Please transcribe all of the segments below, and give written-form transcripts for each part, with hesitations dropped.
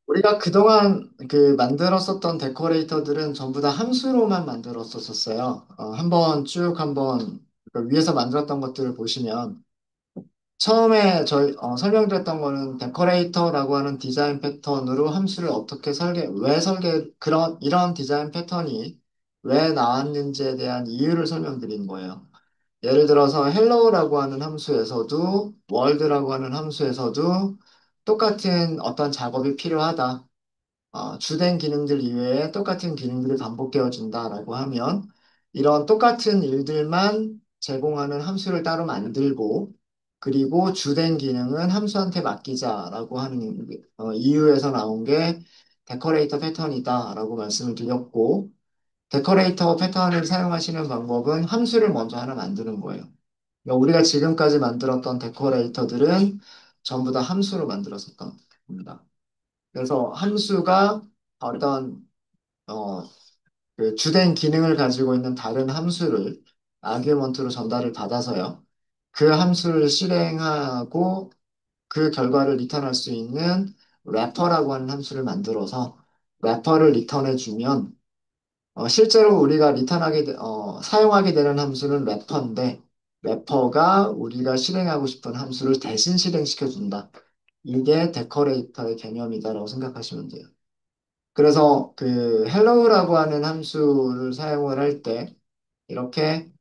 우리가 그동안 만들었었던 데코레이터들은 전부 다 함수로만 만들었었어요. 한번 쭉 한번 그 위에서 만들었던 것들을 보시면 처음에 저희 설명드렸던 거는 데코레이터라고 하는 디자인 패턴으로 함수를 어떻게 왜 이런 디자인 패턴이 왜 나왔는지에 대한 이유를 설명드린 거예요. 예를 들어서 hello라고 하는 함수에서도 world라고 하는 함수에서도 똑같은 어떤 작업이 필요하다. 주된 기능들 이외에 똑같은 기능들이 반복되어진다라고 하면 이런 똑같은 일들만 제공하는 함수를 따로 만들고 그리고 주된 기능은 함수한테 맡기자라고 하는 이유에서 나온 게 데코레이터 패턴이다라고 말씀을 드렸고 데코레이터 패턴을 사용하시는 방법은 함수를 먼저 하나 만드는 거예요. 그러니까 우리가 지금까지 만들었던 데코레이터들은 전부 다 함수로 만들었었던 겁니다. 그래서 함수가 어떤 어, 그 주된 기능을 가지고 있는 다른 함수를 아규먼트로 전달을 받아서요. 그 함수를 실행하고 그 결과를 리턴할 수 있는 래퍼라고 하는 함수를 만들어서 래퍼를 리턴해 주면 실제로 우리가 사용하게 되는 함수는 래퍼인데 래퍼가 우리가 실행하고 싶은 함수를 대신 실행시켜 준다. 이게 데코레이터의 개념이다라고 생각하시면 돼요. 그래서 그 hello라고 하는 함수를 사용을 할 때 이렇게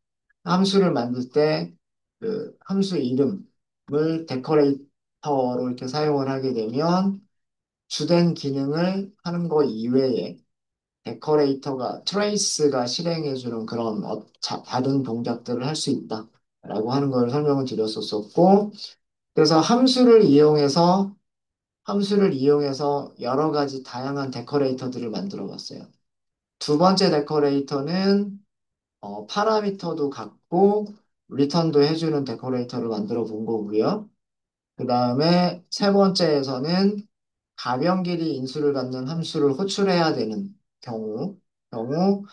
함수를 만들 때 그 함수 이름을 데코레이터로 이렇게 사용을 하게 되면 주된 기능을 하는 거 이외에 트레이스가 실행해주는 그런 다른 동작들을 할 수 있다라고 하는 걸 설명을 드렸었고, 그래서 함수를 이용해서 여러 가지 다양한 데코레이터들을 만들어 봤어요. 두 번째 데코레이터는 파라미터도 갖고 리턴도 해주는 데코레이터를 만들어 본 거고요. 그 다음에 세 번째에서는 가변 길이 인수를 갖는 함수를 호출해야 되는 경우, 경우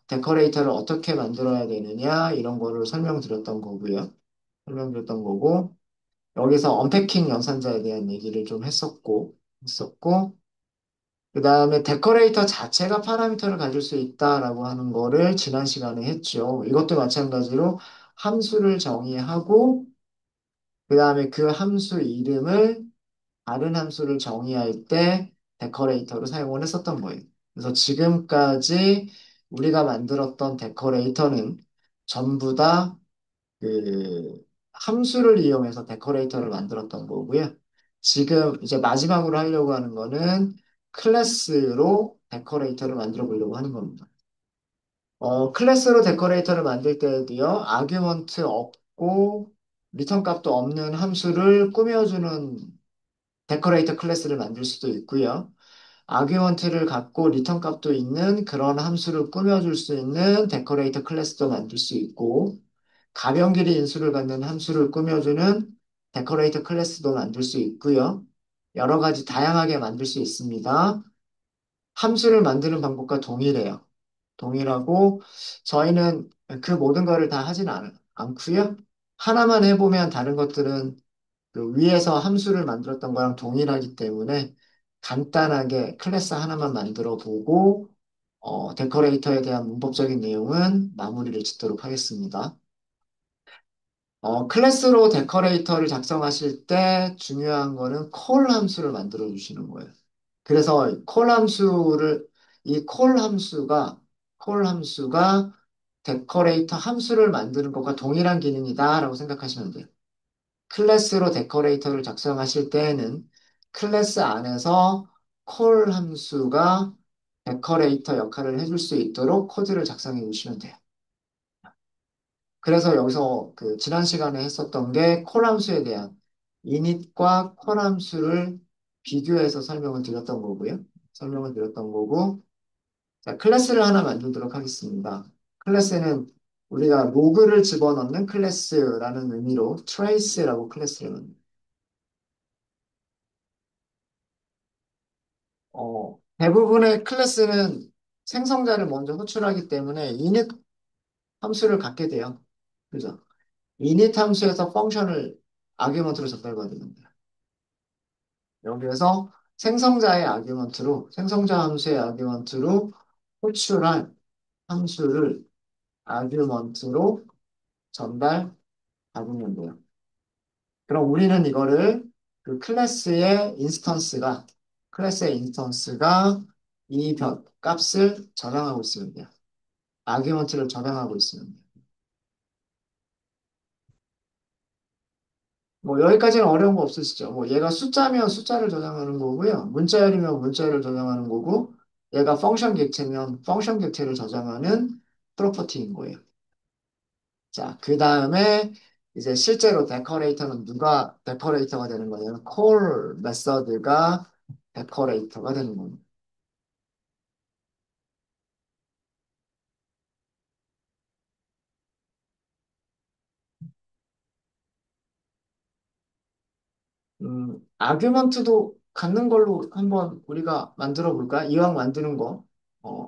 데코레이터를 어떻게 만들어야 되느냐 이런 거를 설명드렸던 거고요. 설명드렸던 거고 여기서 언패킹 연산자에 대한 얘기를 좀 했었고 그 다음에 데코레이터 자체가 파라미터를 가질 수 있다라고 하는 거를 지난 시간에 했죠. 이것도 마찬가지로 함수를 정의하고 그 다음에 그 함수 이름을 다른 함수를 정의할 때 데코레이터로 사용을 했었던 거예요. 그래서 지금까지 우리가 만들었던 데코레이터는 전부 다 그 함수를 이용해서 데코레이터를 만들었던 거고요. 지금 이제 마지막으로 하려고 하는 거는 클래스로 데코레이터를 만들어 보려고 하는 겁니다. 클래스로 데코레이터를 만들 때도요, 아규먼트 없고 리턴 값도 없는 함수를 꾸며주는 데코레이터 클래스를 만들 수도 있고요. 아규먼트를 갖고 리턴 값도 있는 그런 함수를 꾸며줄 수 있는 데코레이터 클래스도 만들 수 있고, 가변 길이 인수를 갖는 함수를 꾸며주는 데코레이터 클래스도 만들 수 있고요. 여러 가지 다양하게 만들 수 있습니다. 함수를 만드는 방법과 동일해요. 동일하고 저희는 그 모든 거를 다 하진 않고요. 하나만 해보면 다른 것들은 그 위에서 함수를 만들었던 거랑 동일하기 때문에 간단하게 클래스 하나만 만들어 보고 데코레이터에 대한 문법적인 내용은 마무리를 짓도록 하겠습니다. 클래스로 데코레이터를 작성하실 때 중요한 거는 콜 함수를 만들어 주시는 거예요. 그래서 콜 함수가 데코레이터 함수를 만드는 것과 동일한 기능이다라고 생각하시면 돼요. 클래스로 데코레이터를 작성하실 때에는 클래스 안에서 콜 함수가 데코레이터 역할을 해줄 수 있도록 코드를 작성해 주시면 돼요. 그래서 여기서 그 지난 시간에 했었던 게 콜함수에 대한 이닛과 콜함수를 비교해서 설명을 드렸던 거고, 자, 클래스를 하나 만들도록 하겠습니다. 클래스는 우리가 로그를 집어넣는 클래스라는 의미로 trace라고 클래스를 만듭니다. 대부분의 클래스는 생성자를 먼저 호출하기 때문에 init 함수를 갖게 돼요. 그죠? init 함수에서 펑션을 아규먼트로 전달받으면 돼요. 여기에서 생성자의 아규먼트로, 생성자 함수의 아규먼트로 호출할 함수를 아규먼트로 전달받으면 돼요. 그럼 우리는 이거를 그 클래스의 인스턴스가 이 값을 저장하고 있으면 돼요. 아규먼트를 저장하고 있으면 돼요. 뭐 여기까지는 어려운 거 없으시죠? 뭐 얘가 숫자면 숫자를 저장하는 거고요. 문자열이면 문자열을 저장하는 거고, 얘가 펑션 객체면 펑션 객체를 저장하는 프로퍼티인 거예요. 자, 그 다음에 이제 실제로 데커레이터는 누가 데커레이터가 되는 거냐면 콜 메서드가 데커레이터가 되는 겁니다. 아규먼트도 갖는 걸로 한번 우리가 만들어 볼까? 이왕 만드는 거.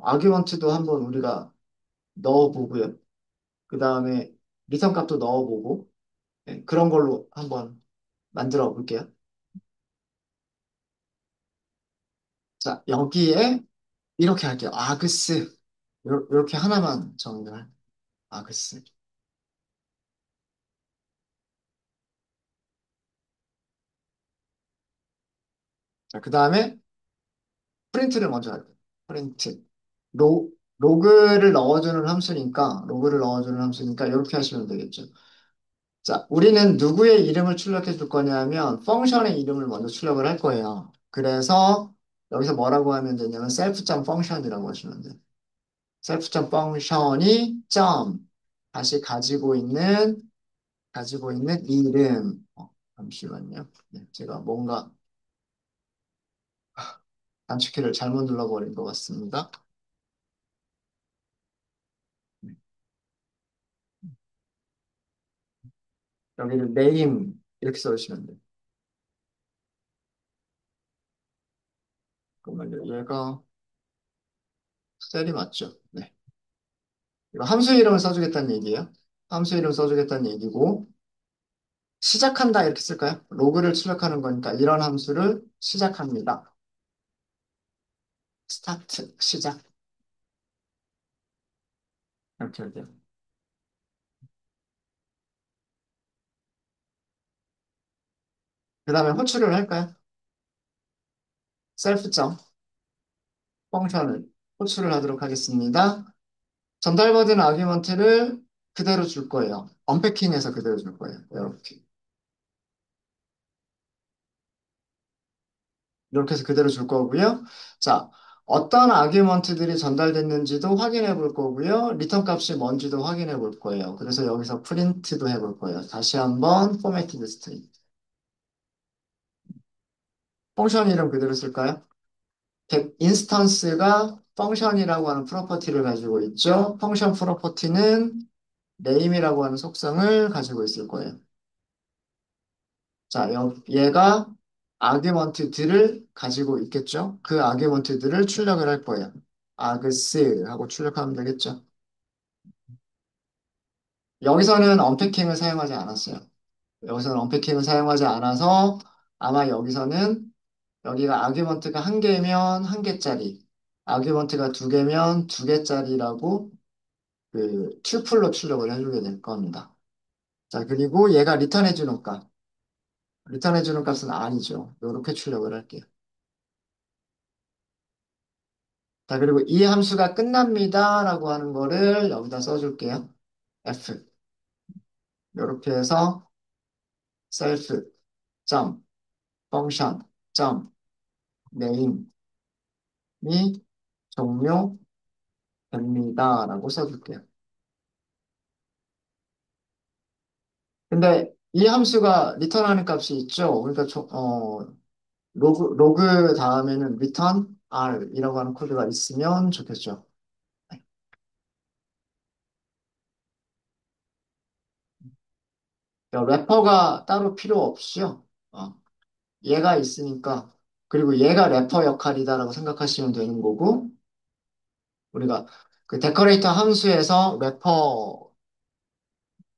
아규먼트도 한번 우리가 넣어 보고요. 그 다음에 리턴 값도 넣어보고, 네, 그런 걸로 한번 만들어 볼게요. 자, 여기에 이렇게 할게요. 아그스. 이렇게 하나만 정리할. 아그스. 자, 그 다음에 프린트를 먼저 할게요. 프린트. 로그를 넣어주는 함수니까 이렇게 하시면 되겠죠. 자, 우리는 누구의 이름을 출력해 줄 거냐면 펑션의 이름을 먼저 출력을 할 거예요. 그래서 여기서 뭐라고 하면 되냐면 self.function이라고 하시면 돼요. self.function이 다시 가지고 있는 이름. 잠시만요. 네, 제가 뭔가 단축키를 잘못 눌러버린 것 같습니다. 네, 여기를 name 이렇게 써주시면 돼요. 잠깐만요. 얘가 셀이 맞죠? 네. 이거 함수 이름을 써주겠다는 얘기예요. 함수 이름 써주겠다는 얘기고, 시작한다 이렇게 쓸까요? 로그를 출력하는 거니까 이런 함수를 시작합니다. 스타트, 시작. 이렇게 할게요. 그 다음에 호출을 할까요? 셀프점 펑션을 호출을 하도록 하겠습니다. 전달받은 아규먼트를 그대로 줄 거예요. 언패킹해서 그대로 줄 거예요. 이렇게. 이렇게 해서 그대로 줄 거고요. 자, 어떤 아규먼트들이 전달됐는지도 확인해 볼 거고요. 리턴 값이 뭔지도 확인해 볼 거예요. 그래서 여기서 프린트도 해 볼 거예요. 다시 한번 포매티드 스트링. 펑션 이름 그대로 쓸까요? 인스턴스가 펑션이라고 하는 프로퍼티를 가지고 있죠. 펑션 프로퍼티는 name이라고 하는 속성을 가지고 있을 거예요. 자, 얘가 아규먼트들을 가지고 있겠죠. 그 아규먼트들을 출력을 할 거예요. 아그스 하고 출력하면 되겠죠. 여기서는 언패킹을 사용하지 않았어요. 여기서는 언패킹을 사용하지 않아서 아마 여기가 아규먼트가 한 개면 한 개짜리, 아규먼트가 두 개면 두 개짜리라고 그 튜플로 출력을 해주게 될 겁니다. 자, 그리고 얘가 리턴해주는 값. 리턴해주는 값은 아니죠. 이렇게 출력을 할게요. 자, 그리고 이 함수가 끝납니다. 라고 하는 거를 여기다 써줄게요. f. 이렇게 해서 self, 점, function, 점, name이 종료됩니다. 라고 써줄게요. 근데 이 함수가 리턴하는 값이 있죠. 그러니까 로그 다음에는 return r이라고 하는 코드가 있으면 좋겠죠. 그러니까 래퍼가 따로 필요 없이요. 얘가 있으니까, 그리고 얘가 래퍼 역할이다라고 생각하시면 되는 거고, 우리가 그 데코레이터 함수에서 래퍼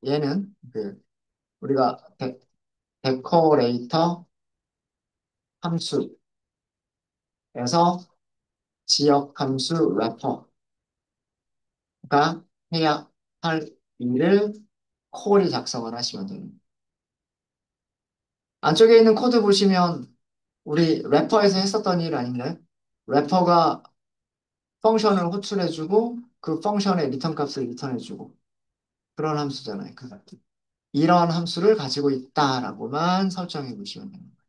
얘는 우리가 데코레이터 함수 그래서 지역 함수 래퍼가 해야 할 일을 콜이 작성을 하시면 됩니다. 안쪽에 있는 코드 보시면 우리 래퍼에서 했었던 일 아닌가요? 래퍼가 펑션을 호출해주고 그 펑션의 리턴 값을 리턴해주고 그런 함수잖아요. 이런 함수를 가지고 있다라고만 설정해 보시면 됩니다.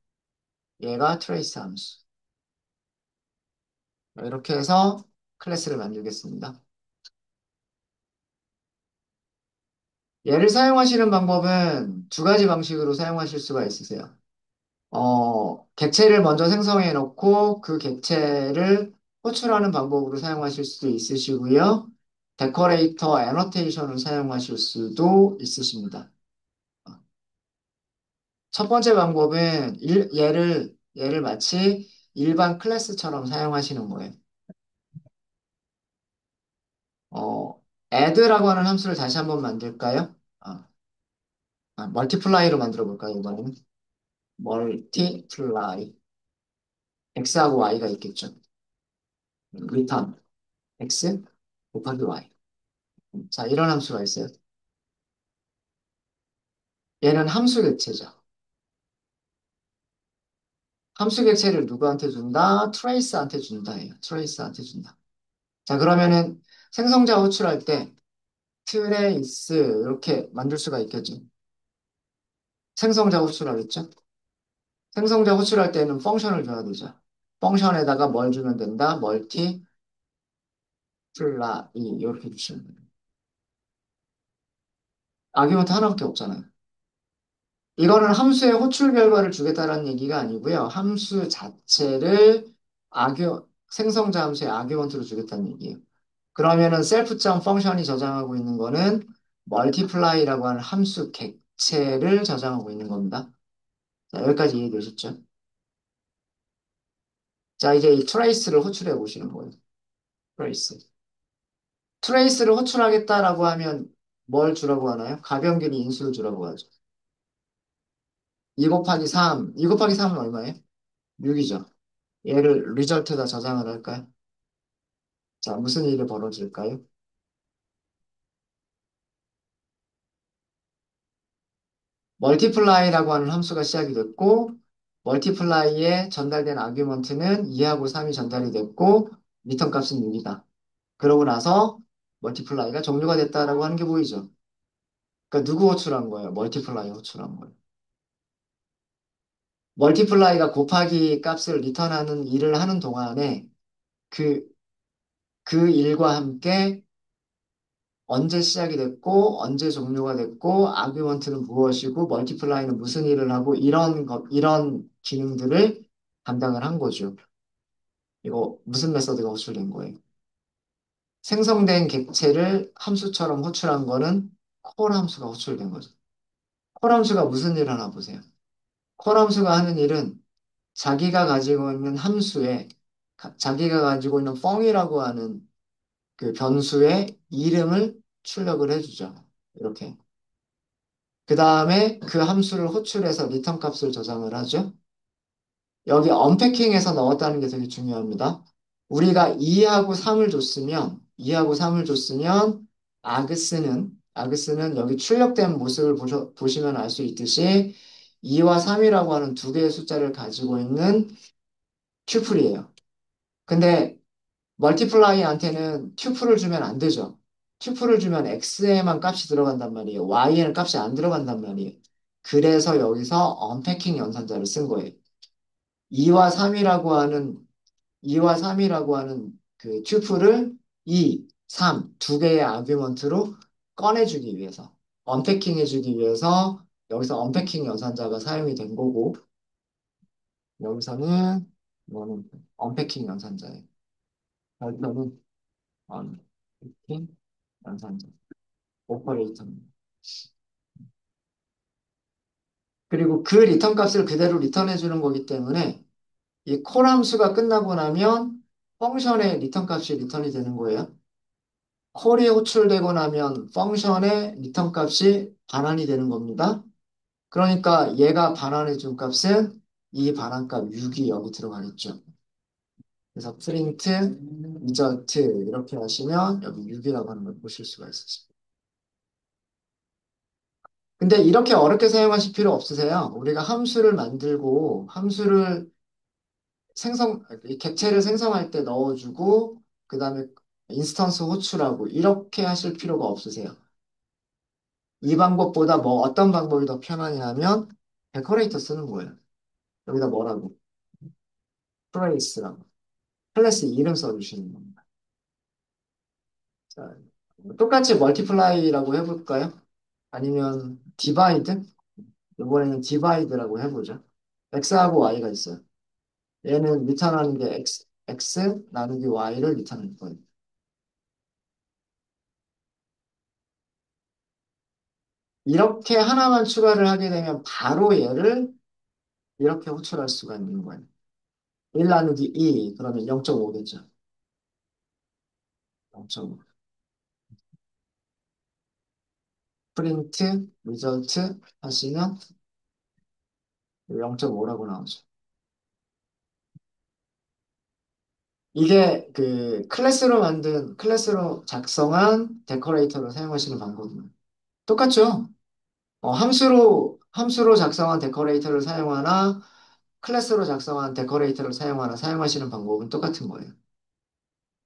얘가 트레이스 함수. 이렇게 해서 클래스를 만들겠습니다. 얘를 사용하시는 방법은 두 가지 방식으로 사용하실 수가 있으세요. 객체를 먼저 생성해 놓고 그 객체를 호출하는 방법으로 사용하실 수도 있으시고요. 데코레이터 애노테이션을 사용하실 수도 있으십니다. 첫 번째 방법은 얘를 마치 일반 클래스처럼 사용하시는 거예요. add라고 하는 함수를 다시 한번 만들까요? 멀티플라이로 만들어 볼까요, 이번에는? 멀티플라이. x하고 y가 있겠죠. return x 곱하기 y. 자, 이런 함수가 있어요. 얘는 함수 객체죠. 함수 객체를 누구한테 준다? 트레이스한테 준다예요. 트레이스한테 준다. 자, 그러면은 생성자 호출할 때 트레이스 이렇게 만들 수가 있겠죠. 생성자 호출하겠죠. 생성자 호출할 때는 펑션을 줘야 되죠. 펑션에다가 뭘 주면 된다? 멀티 플라이 이렇게 주시면 돼요. 아규먼트 하나밖에 없잖아요. 이거는 함수의 호출 결과를 주겠다라는 얘기가 아니고요. 함수 자체를 생성자 함수의 아규먼트로 주겠다는 얘기예요. 그러면은 셀프.점 펑션이 저장하고 있는 거는 멀티플라이라고 하는 함수 객체를 저장하고 있는 겁니다. 자, 여기까지 이해되셨죠? 자, 이제 이 트레이스를 호출해 보시는 거예요. 트레이스. 트레이스를 호출하겠다라고 하면 뭘 주라고 하나요? 가변길이 인수를 주라고 하죠. 2 곱하기 3. 2 곱하기 3은 얼마예요? 6이죠. 얘를 리절트에다 저장을 할까요? 자, 무슨 일이 벌어질까요? 멀티플라이라고 하는 함수가 시작이 됐고, 멀티플라이에 전달된 아규먼트는 2하고 3이 전달이 됐고, 리턴 값은 6이다. 그러고 나서 멀티플라이가 종료가 됐다라고 하는 게 보이죠? 그러니까 누구 호출한 거예요? 멀티플라이 호출한 거예요. 멀티플라이가 곱하기 값을 리턴하는 일을 하는 동안에 그, 그 일과 함께 언제 시작이 됐고, 언제 종료가 됐고, 아규먼트는 무엇이고, 멀티플라이는 무슨 일을 하고, 이런 기능들을 담당을 한 거죠. 이거 무슨 메서드가 호출된 거예요? 생성된 객체를 함수처럼 호출한 거는 콜 함수가 호출된 거죠. 콜 함수가 무슨 일을 하나 보세요. 콜 함수가 하는 일은 자기가 가지고 있는 자기가 가지고 있는 펑이라고 하는 그 변수의 이름을 출력을 해주죠. 이렇게. 그 다음에 그 함수를 호출해서 리턴 값을 저장을 하죠. 여기 언패킹해서 넣었다는 게 되게 중요합니다. 우리가 2하고 3을 줬으면, 아그스는 여기 출력된 모습을 보시면 알 수 있듯이 2와 3이라고 하는 두 개의 숫자를 가지고 있는 튜플이에요. 근데 멀티플라이한테는 튜플을 주면 안 되죠. 튜플을 주면 x에만 값이 들어간단 말이에요. y에는 값이 안 들어간단 말이에요. 그래서 여기서 언패킹 연산자를 쓴 거예요. 2와 3이라고 하는 2와 3이라고 하는 그 튜플을 2, 3 두 개의 아규먼트로 꺼내주기 위해서 언패킹 해주기 위해서 여기서 언패킹 연산자가 사용이 된 거고 여기서는 이거는 언패킹 연산자예요. 여기서는 언패킹 연산자 오퍼레이터입니다. 그리고 그 리턴 값을 그대로 리턴해 주는 거기 때문에 이 콜 함수가 끝나고 나면 펑션의 리턴 값이 리턴이 되는 거예요. 콜이 호출되고 나면 펑션의 리턴 값이 반환이 되는 겁니다. 그러니까 얘가 반환해 준 값은 이 반환값 6이 여기 들어가겠죠. 그래서 프린트, 리저트 이렇게 하시면 여기 6이라고 하는 걸 보실 수가 있으시죠. 근데 이렇게 어렵게 사용하실 필요 없으세요. 우리가 함수를 만들고 함수를 이 객체를 생성할 때 넣어주고 그 다음에 인스턴스 호출하고 이렇게 하실 필요가 없으세요. 이 방법보다 뭐 어떤 방법이 더 편하냐면 데코레이터 쓰는 거예요. 여기다 뭐라고? 플레이스라고. 클래스 이름 써주시는 겁니다. 자, 똑같이 멀티플라이라고 해볼까요? 아니면 디바이드? 이번에는 디바이드라고 해보죠. x하고 y가 있어요. 얘는 리턴하는 게 x 나누기 y를 리턴할 거예요. 이렇게 하나만 추가를 하게 되면 바로 얘를 이렇게 호출할 수가 있는 거예요. 1 나누기 2 그러면 0.5겠죠. 0.5. 프린트 리절트 하시면 0.5라고 나오죠. 이게 그 클래스로 작성한 데코레이터를 사용하시는 방법입니다. 똑같죠? 함수로 작성한 데코레이터를 사용하나 클래스로 작성한 데코레이터를 사용하나 사용하시는 방법은 똑같은 거예요.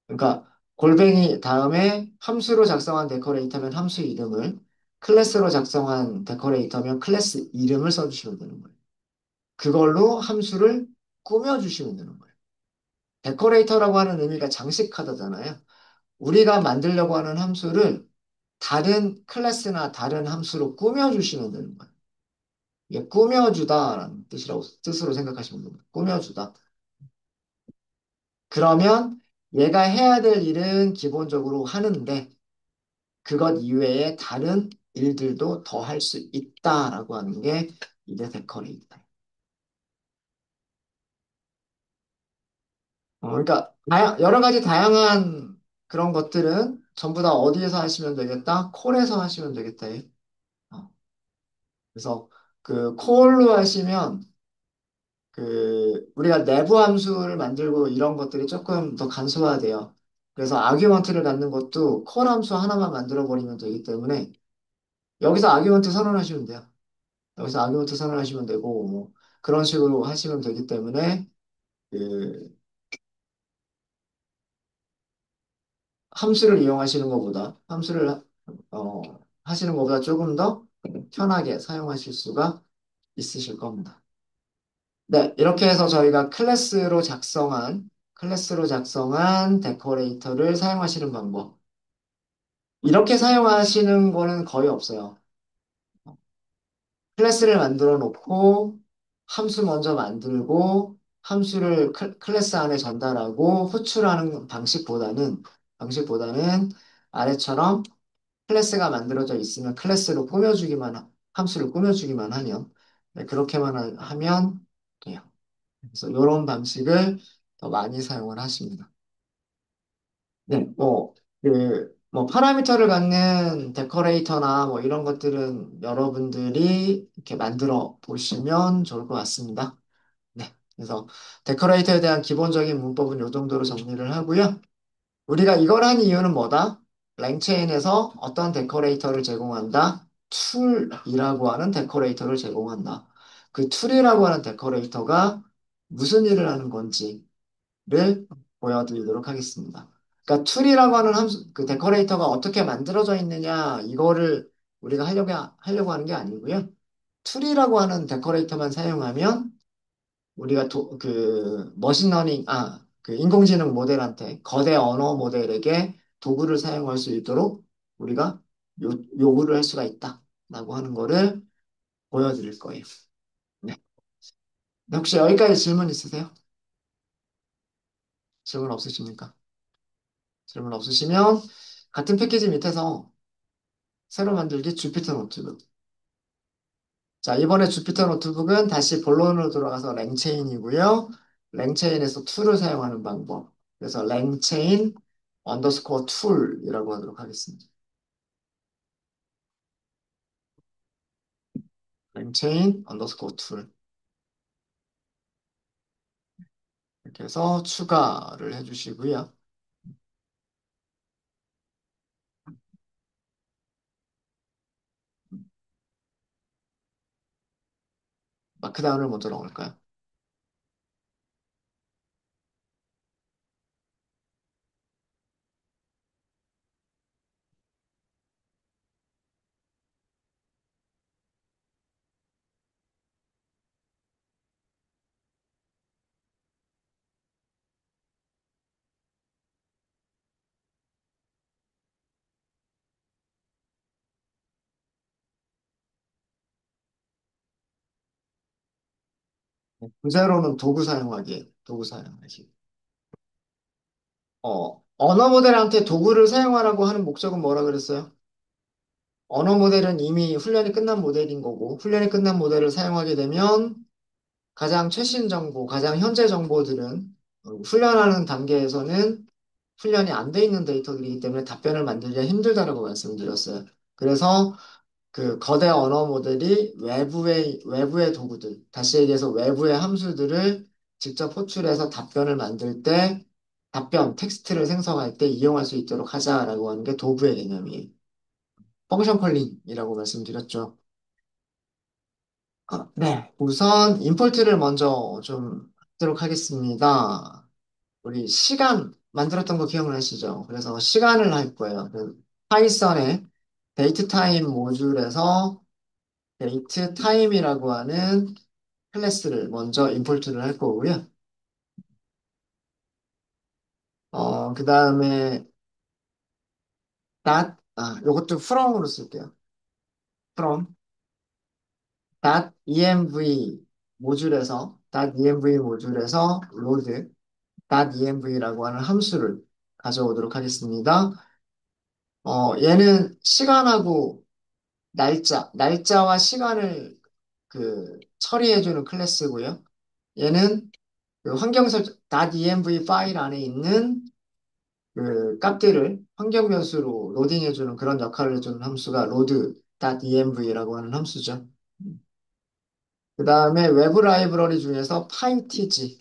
그러니까 골뱅이 다음에 함수로 작성한 데코레이터면 함수 이름을 클래스로 작성한 데코레이터면 클래스 이름을 써주시면 되는 거예요. 그걸로 함수를 꾸며주시면 되는 거예요. 데코레이터라고 하는 의미가 장식 카드잖아요. 우리가 만들려고 하는 함수를 다른 클래스나 다른 함수로 꾸며주시면 되는 거예요. 이게 꾸며주다라는 뜻으로 생각하시면 됩니다. 꾸며주다. 그러면 얘가 해야 될 일은 기본적으로 하는데 그것 이외에 다른 일들도 더 할 수 있다라고 하는 게 이제 데커레이터. 그러니까 여러 가지 다양한 그런 것들은 전부 다 어디에서 하시면 되겠다? 콜에서 하시면 되겠다. 어, 그래서 그 콜로 하시면 그 우리가 내부 함수를 만들고 이런 것들이 조금 더 간소화돼요. 그래서 아규먼트를 갖는 것도 콜 함수 하나만 만들어 버리면 되기 때문에 여기서 아규먼트 선언하시면 돼요. 여기서 아규먼트 선언하시면 되고 뭐 그런 식으로 하시면 되기 때문에 그 함수를 하시는 것보다 조금 더 편하게 사용하실 수가 있으실 겁니다. 네, 이렇게 해서 저희가 클래스로 작성한 데코레이터를 사용하시는 방법. 이렇게 사용하시는 거는 거의 없어요. 클래스를 만들어 놓고 함수 먼저 만들고 함수를 클래스 안에 전달하고 호출하는 방식보다는 아래처럼 클래스가 만들어져 있으면 함수를 꾸며주기만 하면 네, 그렇게만 하면 돼요. 그래서 이런 방식을 더 많이 사용을 하십니다. 네, 파라미터를 갖는 데코레이터나 뭐 이런 것들은 여러분들이 이렇게 만들어 보시면 좋을 것 같습니다. 네, 그래서 데코레이터에 대한 기본적인 문법은 이 정도로 정리를 하고요. 우리가 이걸 한 이유는 뭐다? 랭체인에서 어떤 데코레이터를 제공한다? 툴이라고 하는 데코레이터를 제공한다. 그 툴이라고 하는 데코레이터가 무슨 일을 하는 건지를 보여드리도록 하겠습니다. 그러니까 툴이라고 하는 그 데코레이터가 어떻게 만들어져 있느냐, 이거를 우리가 하려고 하는 게 아니고요. 툴이라고 하는 데코레이터만 사용하면 우리가 그 인공지능 모델한테 거대 언어 모델에게 도구를 사용할 수 있도록 우리가 요구를 할 수가 있다라고 하는 거를 보여드릴 거예요. 네. 네, 혹시 여기까지 질문 있으세요? 질문 없으십니까? 질문 없으시면 같은 패키지 밑에서 새로 만들기 주피터 노트북. 자, 이번에 주피터 노트북은 다시 본론으로 돌아가서 랭체인이고요. 랭체인에서 툴을 사용하는 방법. 그래서 랭체인 언더스코어 툴이라고 하도록 하겠습니다. 랭체인 언더스코어 툴. 이렇게 해서 추가를 해주시고요. 마크다운을 먼저 넣을까요? 부제로는 도구 사용하기, 도구 사용하기. 언어 모델한테 도구를 사용하라고 하는 목적은 뭐라 그랬어요? 언어 모델은 이미 훈련이 끝난 모델인 거고, 훈련이 끝난 모델을 사용하게 되면 가장 최신 정보, 가장 현재 정보들은 훈련하는 단계에서는 훈련이 안 돼 있는 데이터들이기 때문에 답변을 만들기가 힘들다라고 말씀드렸어요. 그래서 그 거대 언어 모델이 외부의 도구들, 다시 얘기해서 외부의 함수들을 직접 호출해서 답변을 만들 때, 답변, 텍스트를 생성할 때 이용할 수 있도록 하자라고 하는 게 도구의 개념이에요. 펑션 컬링이라고 말씀드렸죠. 네. 우선 임포트를 먼저 좀 하도록 하겠습니다. 우리 시간 만들었던 거 기억나시죠? 그래서 시간을 할 거예요. 그 파이썬의 데이트 타임 모듈에서 데이트 타임이라고 하는 클래스를 먼저 임포트를 할 거고요. 그 다음에 요것도 from으로 쓸게요. from .env 모듈에서 load .env라고 하는 함수를 가져오도록 하겠습니다. 얘는 시간하고 날짜와 시간을 그 처리해주는 클래스고요. 얘는 그 환경 설정 .env 파일 안에 있는 그 값들을 환경 변수로 로딩해주는 그런 역할을 해주는 함수가 load.env라고 하는 함수죠. 그 다음에 외부 라이브러리 중에서 파이티지,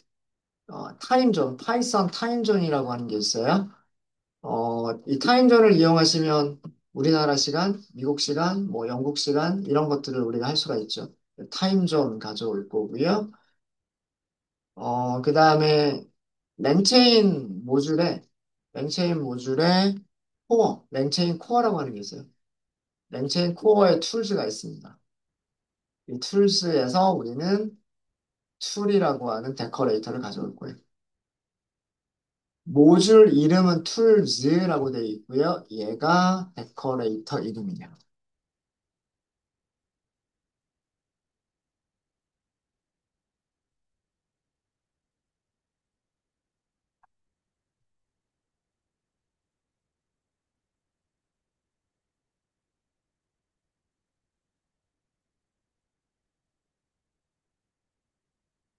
타임존, 파이썬 타임존이라고 하는 게 있어요. 이 타임존을 이용하시면 우리나라 시간, 미국 시간, 뭐 영국 시간 이런 것들을 우리가 할 수가 있죠. 타임존 가져올 거고요. 그 다음에 랭체인 모듈에 랭체인 모듈에 랭체인 코어라고 하는 게 있어요. 랭체인 코어에 툴즈가 있습니다. 이 툴스에서 우리는 툴이라고 하는 데코레이터를 가져올 거예요. 모듈 이름은 툴즈라고 되어 있고요. 얘가 데코레이터 이름이에요.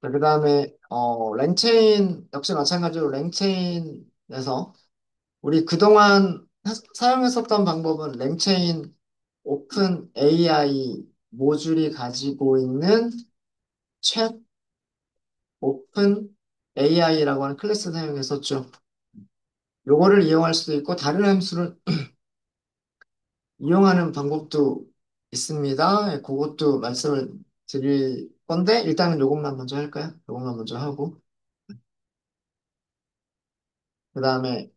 그 다음에 랭체인 역시 마찬가지로 랭체인에서 우리 그동안 사용했었던 방법은 랭체인 오픈 AI 모듈이 가지고 있는 챗 오픈 AI라고 하는 클래스 사용했었죠. 요거를 이용할 수도 있고 다른 함수를 이용하는 방법도 있습니다. 예, 그것도 말씀을 드릴 건데 일단은 요것만 먼저 할까요? 요것만 먼저 하고 그 다음에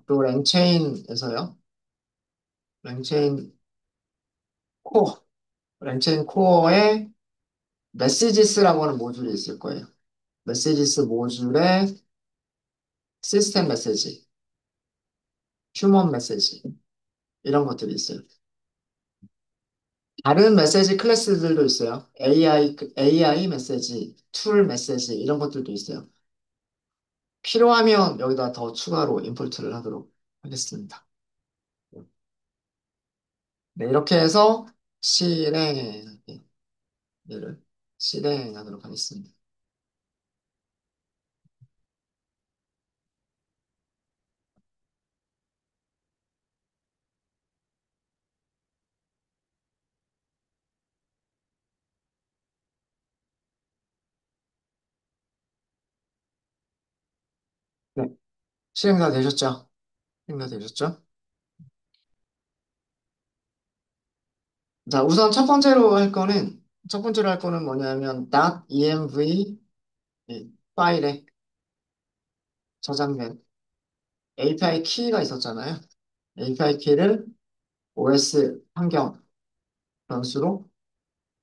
또 랭체인에서요. 랭체인 코어 랭체인 코어에 메시지스라고 하는 모듈이 있을 거예요. 메시지스 모듈에 시스템 메시지, 휴먼 메시지 이런 것들이 있어요. 다른 메시지 클래스들도 있어요. AI 메시지, 툴 메시지 이런 것들도 있어요. 필요하면 여기다 더 추가로 임포트를 하도록 하겠습니다. 네, 이렇게 해서 얘를 실행하도록 하겠습니다. 실행 다 되셨죠? 실행 다 되셨죠? 자, 우선 첫 번째로 할 거는 뭐냐면, .env 이 파일에 저장된 API 키가 있었잖아요. API 키를 OS 환경 변수로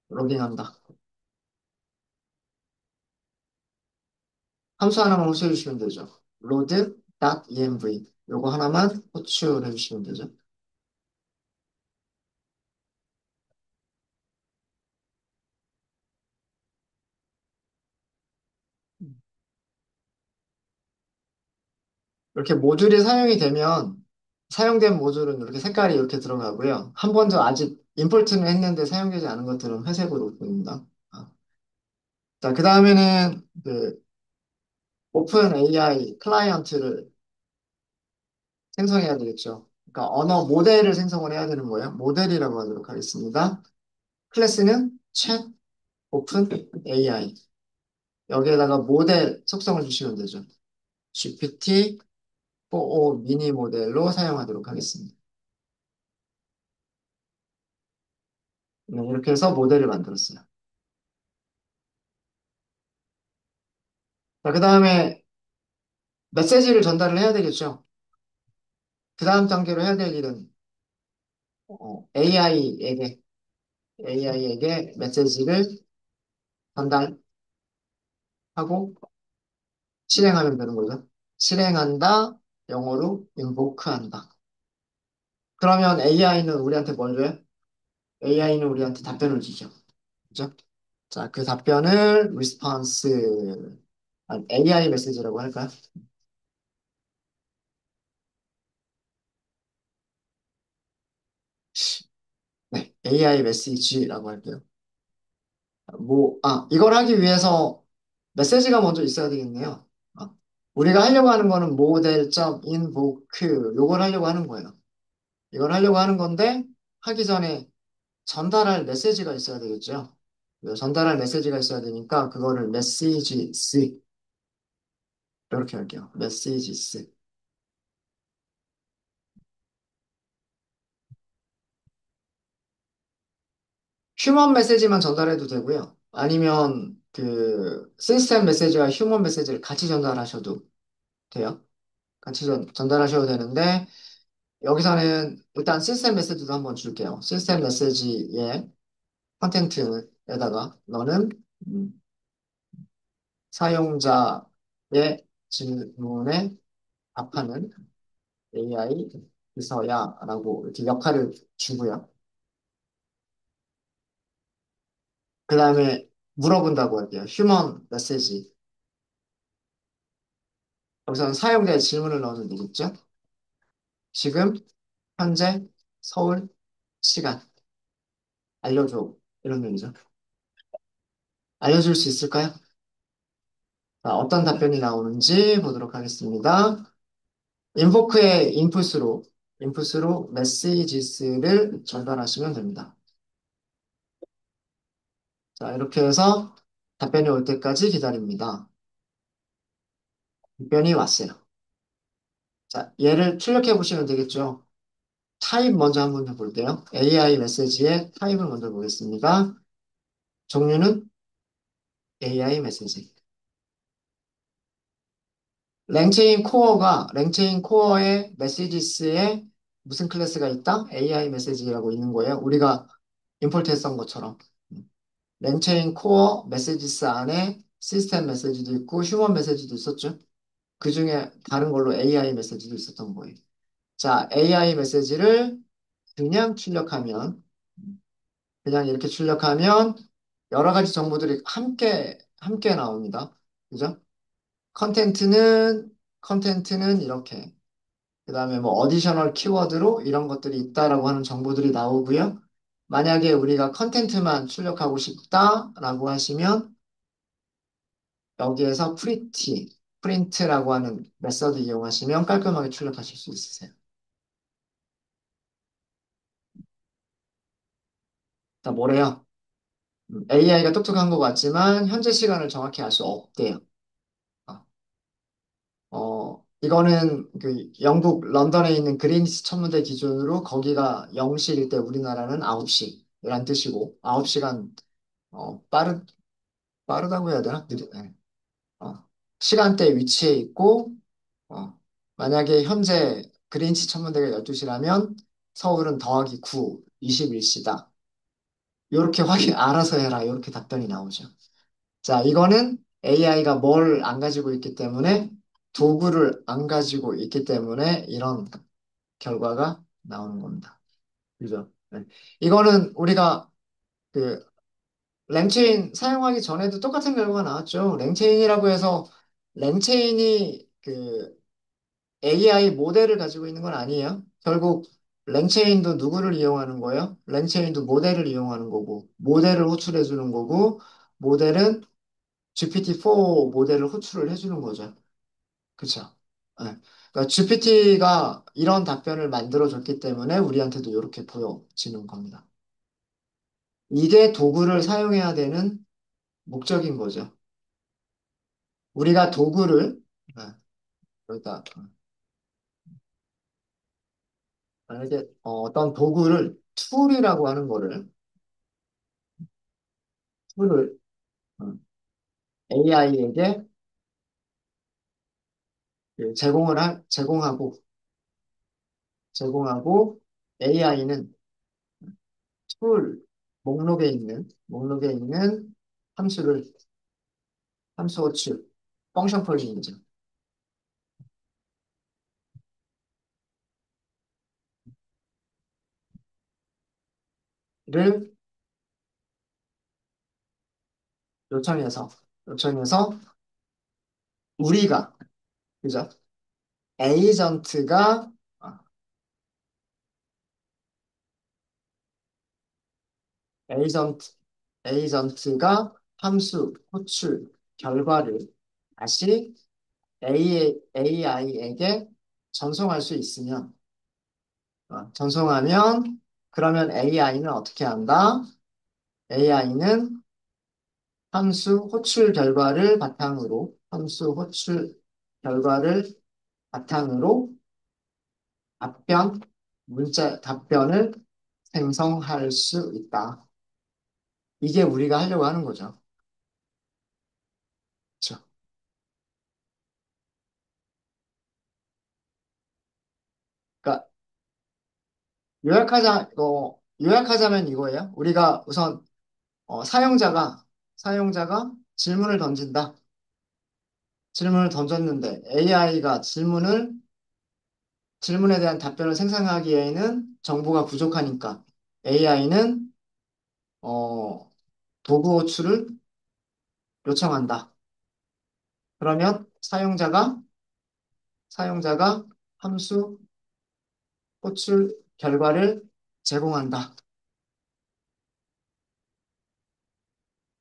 로딩한다. 함수 하나만 호출해 주시면 되죠. load.env 요거 하나만 호출해 주시면 되죠. 이렇게 모듈이 사용이 되면 사용된 모듈은 이렇게 색깔이 이렇게 들어가고요. 한 번도 아직 임포트는 했는데 사용되지 않은 것들은 회색으로 보입니다. 아. 자, 그 다음에는 그 오픈 AI 클라이언트를 생성해야 되겠죠. 그러니까 언어 모델을 생성을 해야 되는 거예요. 모델이라고 하도록 하겠습니다. 클래스는 chat 오픈 AI. 여기에다가 모델 속성을 주시면 되죠. GPT-4o 미니 모델로 사용하도록 하겠습니다. 네, 이렇게 해서 모델을 만들었어요. 자, 그 다음에 메시지를 전달을 해야 되겠죠. 그 다음 단계로 해야 될 일은 AI에게 메시지를 전달하고 실행하면 되는 거죠. 실행한다, 영어로 invoke한다. 그러면 AI는 우리한테 뭘 줘요? AI는 우리한테 답변을 주죠. 그죠? 자, 그 답변을 response, 아니, AI 메시지라고 할까요? 네, AI 메시지라고 할게요. 이걸 하기 위해서 메시지가 먼저 있어야 되겠네요. 아, 우리가 하려고 하는 거는 model.invoke, 요걸 하려고 하는 거예요. 이걸 하려고 하는 건데, 하기 전에 전달할 메시지가 있어야 되겠죠. 전달할 메시지가 있어야 되니까, 그거를 messages, 이렇게 할게요. messages. 휴먼 메시지만 전달해도 되고요. 아니면 그 시스템 메시지와 휴먼 메시지를 같이 전달하셔도 돼요. 같이 전달하셔도 되는데 여기서는 일단 시스템 메시지도 한번 줄게요. 시스템 메시지의 컨텐츠에다가 너는 음, 사용자의 질문에 답하는 AI 비서야라고 이렇게 역할을 주고요. 그 다음에 물어본다고 할게요. 휴먼 메시지. 여기서는 사용자의 질문을 넣으면 되겠죠? 지금 현재 서울 시간 알려줘. 이런 의미죠. 알려줄 수 있을까요? 자, 어떤 답변이 나오는지 보도록 하겠습니다. 인포크의 인풋으로 메시지스를 전달하시면 됩니다. 자, 이렇게 해서 답변이 올 때까지 기다립니다. 답변이 왔어요. 자, 얘를 출력해 보시면 되겠죠. 타입 먼저 한번 해볼게요. AI 메시지의 타입을 먼저 보겠습니다. 종류는 AI 메시지. 랭체인 코어의 메시지스에 무슨 클래스가 있다? AI 메시지라고 있는 거예요. 우리가 임포트 했던 것처럼. 랭체인 코어 메시지스 안에 시스템 메시지도 있고 휴먼 메시지도 있었죠. 그 중에 다른 걸로 AI 메시지도 있었던 거예요. 자, AI 메시지를 그냥 출력하면, 그냥 이렇게 출력하면 여러 가지 정보들이 함께 나옵니다. 그죠? 컨텐트는, 컨텐트는 이렇게. 그 다음에 뭐 어디셔널 키워드로 이런 것들이 있다라고 하는 정보들이 나오고요. 만약에 우리가 컨텐트만 출력하고 싶다라고 하시면 여기에서 프린트라고 하는 메서드 이용하시면 깔끔하게 출력하실 수 있으세요. 자, 뭐래요? AI가 똑똑한 것 같지만 현재 시간을 정확히 알 수 없대요. 어, 이거는 그 영국 런던에 있는 그린위치 천문대 기준으로 거기가 0시일 때 우리나라는 9시란 뜻이고 9시간 빠르다고 해야 되나? 네. 어, 시간대 위치에 있고 어, 만약에 현재 그린치 천문대가 12시라면 서울은 더하기 9, 21시다. 이렇게 확인 알아서 해라. 이렇게 답변이 나오죠. 자, 이거는 AI가 뭘 안 가지고 있기 때문에 도구를 안 가지고 있기 때문에 이런 결과가 나오는 겁니다. 그죠? 네. 이거는 우리가 그 랭체인 사용하기 전에도 똑같은 결과가 나왔죠. 랭체인이라고 해서 랭체인이 그 AI 모델을 가지고 있는 건 아니에요. 결국 랭체인도 누구를 이용하는 거예요? 랭체인도 모델을 이용하는 거고, 모델을 호출해 주는 거고, 모델은 GPT-4 모델을 호출을 해주는 거죠. 그쵸? 네. 그러니까 GPT가 이런 답변을 만들어줬기 때문에 우리한테도 이렇게 보여지는 겁니다. 이게 도구를 사용해야 되는 목적인 거죠. 우리가 도구를, 네, 여기다, 만약에 어떤 도구를 툴이라고 하는 거를, 툴을 AI에게 제공하고 AI는 툴 목록에 있는 함수를 함수 호출 펑션 콜링이죠. 를 요청해서 요청해서 우리가 그죠? 에이전트가 아, 에이전트 에이전트가 함수 호출 결과를 다시 AI에게 전송할 수 있으면 전송하면 그러면 AI는 어떻게 한다? AI는 함수 호출 결과를 바탕으로 답변, 답변을 생성할 수 있다. 이게 우리가 하려고 하는 거죠. 그렇죠? 그러니까 요약하자면 이거예요. 우리가 우선 사용자가 질문을 던진다. 질문을 던졌는데 AI가 질문에 대한 답변을 생성하기에는 정보가 부족하니까 AI는 도구 호출을 요청한다. 그러면 사용자가 함수 호출 결과를 제공한다.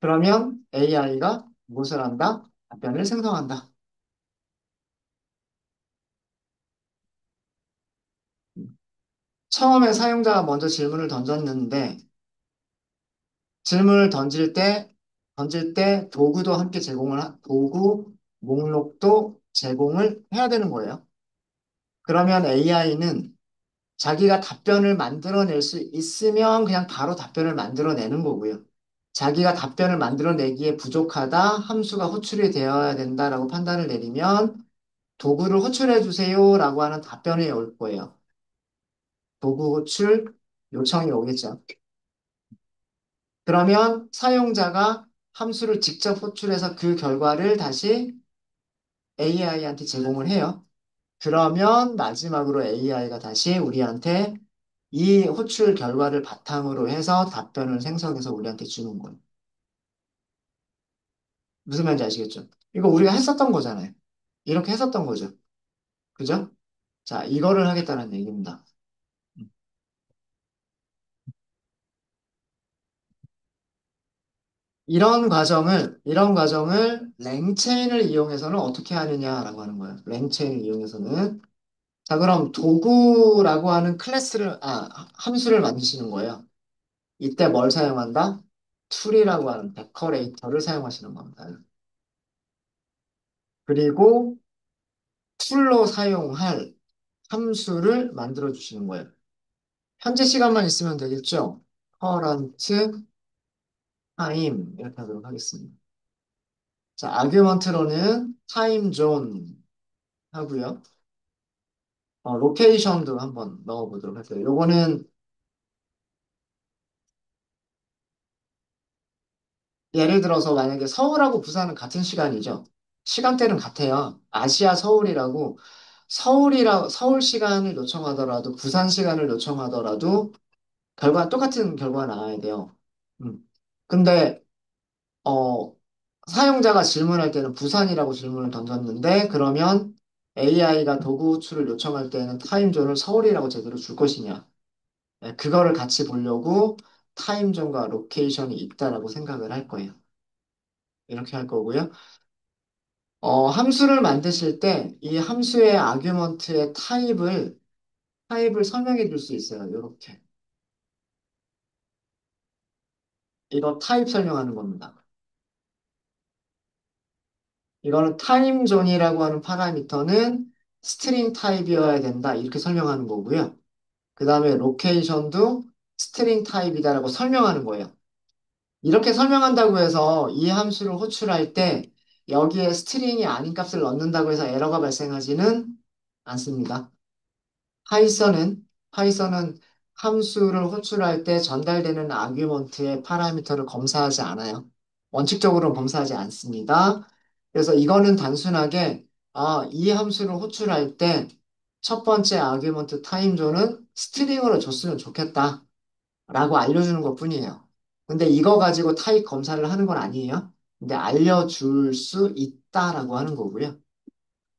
그러면 AI가 무엇을 한다? 답변을 생성한다. 처음에 사용자가 먼저 질문을 던졌는데 질문을 던질 때 도구 목록도 제공을 해야 되는 거예요. 그러면 AI는 자기가 답변을 만들어낼 수 있으면 그냥 바로 답변을 만들어내는 거고요. 자기가 답변을 만들어내기에 부족하다, 함수가 호출이 되어야 된다라고 판단을 내리면 도구를 호출해 주세요라고 하는 답변이 올 거예요. 도구 호출 요청이 오겠죠. 그러면 사용자가 함수를 직접 호출해서 그 결과를 다시 AI한테 제공을 해요. 그러면 마지막으로 AI가 다시 우리한테 이 호출 결과를 바탕으로 해서 답변을 생성해서 우리한테 주는 거예요. 무슨 말인지 아시겠죠? 이거 우리가 했었던 거잖아요. 이렇게 했었던 거죠. 그죠? 자, 이거를 하겠다는 얘기입니다. 이런 과정을 랭체인을 이용해서는 어떻게 하느냐라고 하는 거예요. 랭체인을 이용해서는. 자, 그럼 도구라고 하는 함수를 만드시는 거예요. 이때 뭘 사용한다? 툴이라고 하는 데커레이터를 사용하시는 겁니다. 그리고 툴로 사용할 함수를 만들어 주시는 거예요. 현재 시간만 있으면 되겠죠? current time 이렇게 하도록 하겠습니다. 자, 아규먼트로는 time zone 하고요. 로케이션도 한번 넣어보도록 할게요. 요거는 예를 들어서 만약에 서울하고 부산은 같은 시간이죠. 시간대는 같아요. 아시아 서울이라고 서울 시간을 요청하더라도 부산 시간을 요청하더라도 똑같은 결과가 나와야 돼요. 음. 근데 어, 사용자가 질문할 때는 부산이라고 질문을 던졌는데 그러면 AI가 도구 호출을 요청할 때는 타임존을 서울이라고 제대로 줄 것이냐. 네, 그거를 같이 보려고 타임존과 로케이션이 있다라고 생각을 할 거예요. 이렇게 할 거고요. 함수를 만드실 때 이 함수의 아규먼트의 타입을 설명해 줄 수 있어요. 이렇게. 이거 타입 설명하는 겁니다. 이거는 타임존이라고 하는 파라미터는 스트링 타입이어야 된다. 이렇게 설명하는 거고요. 그 다음에 로케이션도 스트링 타입이다라고 설명하는 거예요. 이렇게 설명한다고 해서 이 함수를 호출할 때 여기에 스트링이 아닌 값을 넣는다고 해서 에러가 발생하지는 않습니다. 파이썬은 함수를 호출할 때 전달되는 아규먼트의 파라미터를 검사하지 않아요. 원칙적으로는 검사하지 않습니다. 그래서 이거는 단순하게 이 함수를 호출할 때 첫 번째 아규먼트 타임존은 스트링으로 줬으면 좋겠다 라고 알려주는 것 뿐이에요. 근데 이거 가지고 타입 검사를 하는 건 아니에요. 근데 알려줄 수 있다라고 하는 거고요.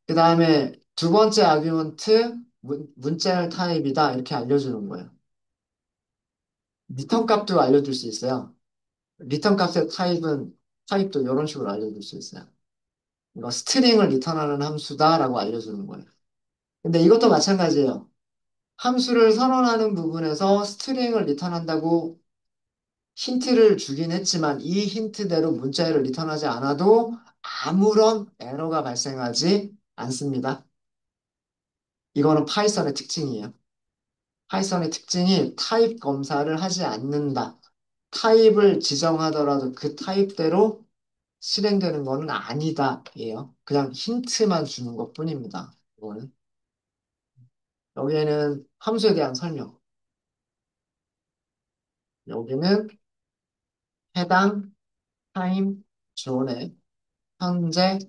그 다음에 두 번째 아규먼트 문자열 타입이다 이렇게 알려주는 거예요. 리턴 값도 알려줄 수 있어요. 리턴 값의 타입도 이런 식으로 알려줄 수 있어요. 이거 스트링을 리턴하는 함수다라고 알려주는 거예요. 근데 이것도 마찬가지예요. 함수를 선언하는 부분에서 스트링을 리턴한다고 힌트를 주긴 했지만 이 힌트대로 문자열을 리턴하지 않아도 아무런 에러가 발생하지 않습니다. 이거는 파이썬의 특징이에요. 파이썬의 특징이 타입 검사를 하지 않는다. 타입을 지정하더라도 그 타입대로 실행되는 거는 아니다. 예요. 그냥 힌트만 주는 것 뿐입니다. 이거는. 여기에는 함수에 대한 설명. 여기는 해당 타임 존의 현재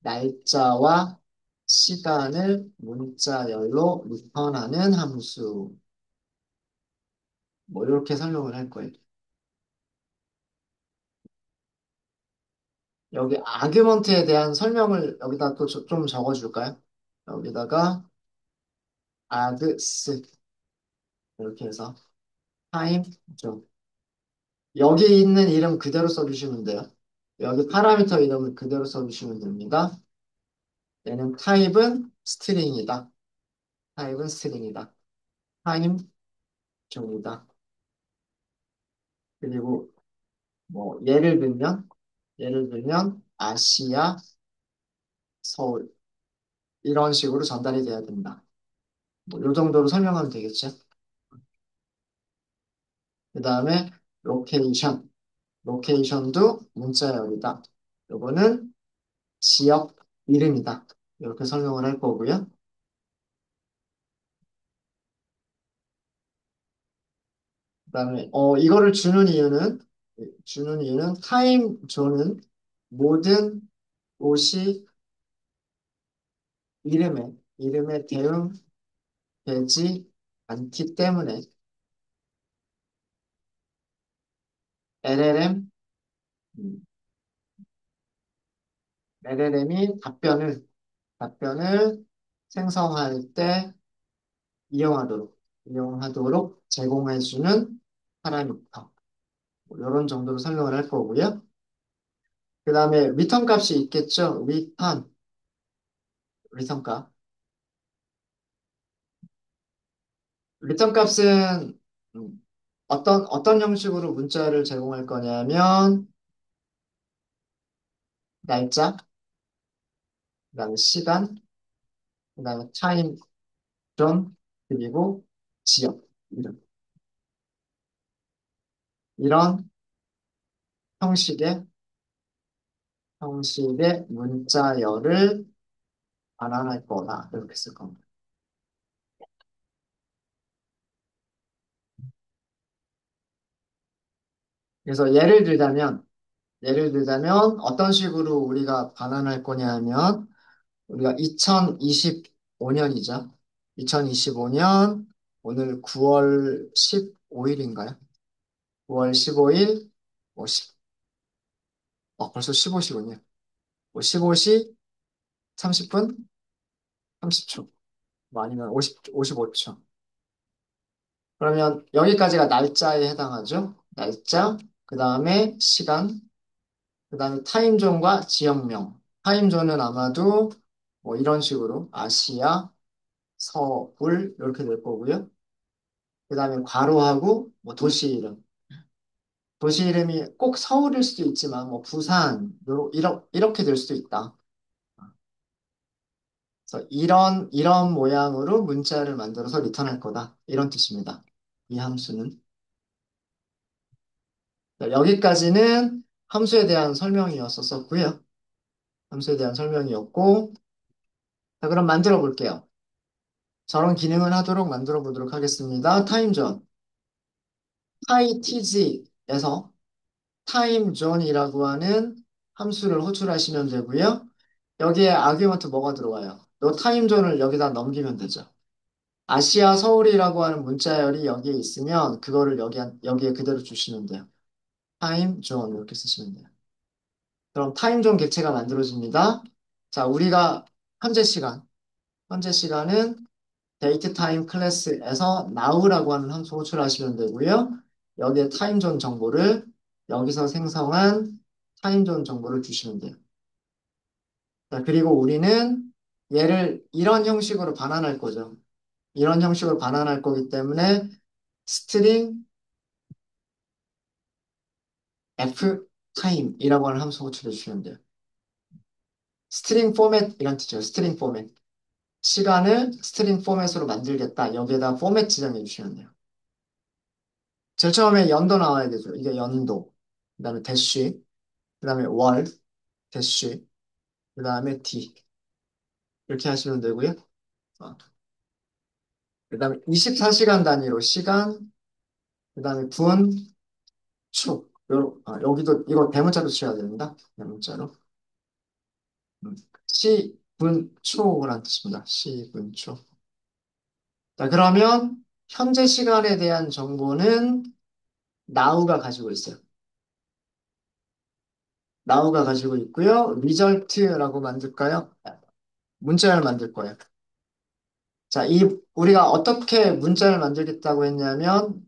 날짜와 시간을 문자열로 리턴하는 함수. 뭐 이렇게 설명을 할 거예요. 여기 아규먼트에 대한 설명을 여기다 또 좀 적어줄까요? 여기다가 아드스 이렇게 해서 타임 좀 여기 있는 이름 그대로 써주시면 돼요. 여기 파라미터 이름을 그대로 써주시면 됩니다. 얘는 타입은 스트링이다. 타임 종이다. 그리고 뭐 예를 들면 아시아 서울 이런 식으로 전달이 돼야 된다. 뭐 이 정도로 설명하면 되겠죠. 그 다음에 로케이션. 로케이션도 문자열이다. 요거는 지역 이름이다. 이렇게 설명을 할 거고요. 그다음에 이거를 주는 이유는 타임 존은 모든 옷이 이름에 대응되지 않기 때문에 LLM 음, LLM이 답변을 생성할 때 이용하도록 제공해주는 파라미터. 뭐 이런 정도로 설명을 할 거고요. 그 다음에 리턴 값이 있겠죠? 리턴 값. 리턴 값은 어떤 형식으로 문자를 제공할 거냐면 날짜, 그다음에 시간, 그다음에 타임 존 그리고 지역 이름 이런 형식의 문자열을 반환할 거다 이렇게 쓸 겁니다. 그래서 예를 들자면 어떤 식으로 우리가 반환할 거냐 하면 우리가 2025년이죠. 2025년 오늘 9월 15일인가요? 9월 15일 뭐 벌써 15시군요. 뭐 15시 30분 30초 뭐 아니면 55초. 그러면 여기까지가 날짜에 해당하죠. 날짜, 그 다음에 시간, 그 다음에 타임존과 지역명. 타임존은 아마도 뭐 이런 식으로 아시아, 서울 이렇게 될 거고요. 그 다음에 괄호하고 뭐 도시 이름. 도시 이름이 꼭 서울일 수도 있지만 뭐 부산 이렇게 될 수도 있다. 그래서 이런 모양으로 문자를 만들어서 리턴할 거다. 이런 뜻입니다. 이 함수는. 자, 여기까지는 함수에 대한 설명이었었고요. 함수에 대한 설명이었고, 자, 그럼 만들어 볼게요. 저런 기능을 하도록 만들어 보도록 하겠습니다. 타임존. pytg에서 타임존이라고 하는 함수를 호출하시면 되고요. 여기에 아규먼트 뭐가 들어와요? 요 타임존을 여기다 넘기면 되죠. 아시아 서울이라고 하는 문자열이 여기에 있으면 그거를 여기에 그대로 주시면 돼요. 타임존 이렇게 쓰시면 돼요. 그럼 타임존 객체가 만들어집니다. 자, 우리가 현재 시간, 현재 시간은 데이트 타임 클래스에서 now라고 하는 함수 호출하시면 되고요. 여기에 타임존 정보를 여기서 생성한 타임존 정보를 주시면 돼요. 자, 그리고 우리는 얘를 이런 형식으로 반환할 거죠. 이런 형식으로 반환할 거기 때문에 string f time이라고 하는 함수 호출해 주시면 돼요. string format 이란 뜻이에요. string format. 시간을 스트링 포맷으로 만들겠다. 여기에다 포맷 지정해 주시면 돼요. 제일 처음에 연도 나와야 되죠. 이게 연도. 그 다음에 대쉬. 그 다음에 월. 대쉬. 그 다음에 D. 이렇게 하시면 되고요. 그 다음에 24시간 단위로 시간. 그 다음에 분, 초. 여기도 이거 대문자로 치셔야 됩니다. 대문자로. 시, 분, 초란 뜻입니다. 시, 분, 초. 자, 그러면 현재 시간에 대한 정보는 now가 가지고 있어요. now가 가지고 있고요. result라고 만들까요? 문자를 만들 거예요. 자, 우리가 어떻게 문자를 만들겠다고 했냐면,